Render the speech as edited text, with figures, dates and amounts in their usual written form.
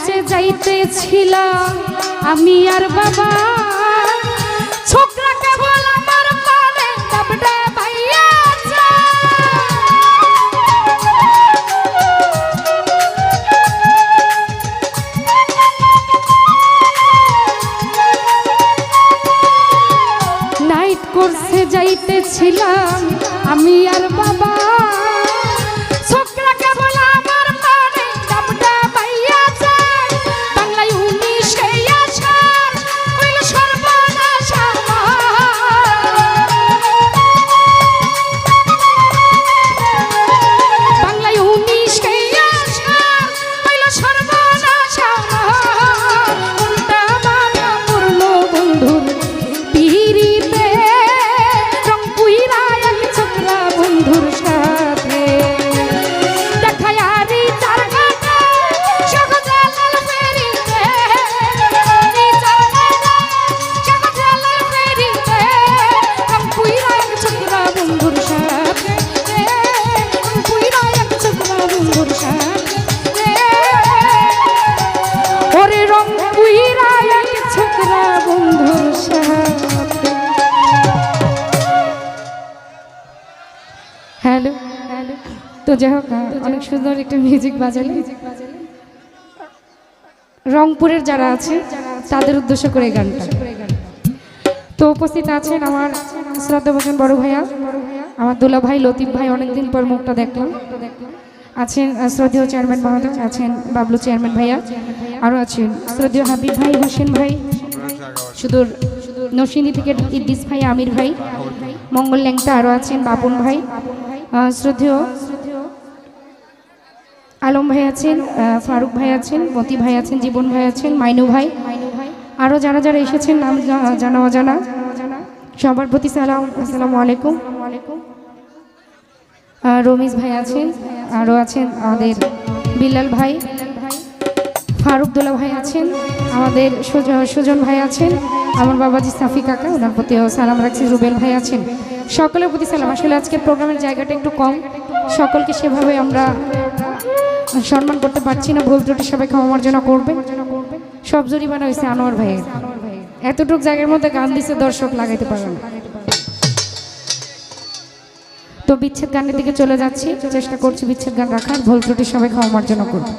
করছে যাইতেছিলাম আমি আর বাবা, ছোকরা কেবল আমার পানে ডাবডা ভাইয়া নাইট করছে যাইতেছিলাম আমি আর বাবা, তো যাই হোক অনেক সুন্দর একটা মিউজিক বাজালে। রংপুরের যারা আছে তাদের উদ্দেশ্য করে গানটা। তো উপস্থিত আছেন আমার শ্রদ্ধাভাজন বড় ভাইয়া, আমার দুলা ভাই লতিফ ভাই, অনেকদিন পর মুখটা দেখলাম। আছেন শ্রদ্ধেয় চেয়ারম্যান মহোদয়, আছেন বাবলু চেয়ারম্যান ভাইয়া, আরও আছেন শ্রদ্ধেয় হাবিব ভাই, হোসেন ভাই, সুদূর নরসিংদী থেকে ইদ্দিস ভাই, আমির ভাই, মঙ্গল ল্যাংটা, আরও আছেন বাপন ভাই, শ্রদ্ধেয় আলম ভাই আছেন, ফারুক ভাই আছেন, মতি ভাই আছেন, জীবন ভাই আছেন, মাইনু ভাই, আরও যারা যারা এসেছেন নাম জানা অজানা সবার প্রতি সালাম, আসসালামু আলাইকুম। রমিজ ভাই আছেন, আরও আছেন আমাদের বিল্লাল ভাই, ফারুক দোলা ভাই আছেন, আমাদের সুজন ভাই আছেন, আমার বাবাজি সাফি কাকা, ওনার প্রতিও সালাম রাখছি, রুবেল ভাই আছেন, সকলের প্রতি সালাম। আসলে আজকের প্রোগ্রামের জায়গাটা একটু কম, সকলকে সেভাবে আমরা সম্মান করতে পারছি না, ভুল ত্রুটি সবাই ক্ষমা মার্জনা করবে। সব জরিমানা হয়েছে আনোয়ার ভাইয়ের, এতটুক জায়গার মধ্যে গান দিচ্ছে দর্শক লাগাইতে পারে না। তো বিচ্ছেদ গানের দিকে চলে যাচ্ছি, চেষ্টা করছি বিচ্ছেদ গান রাখার, ভুল ত্রুটি সবাই ক্ষমা মার্জনা করবে।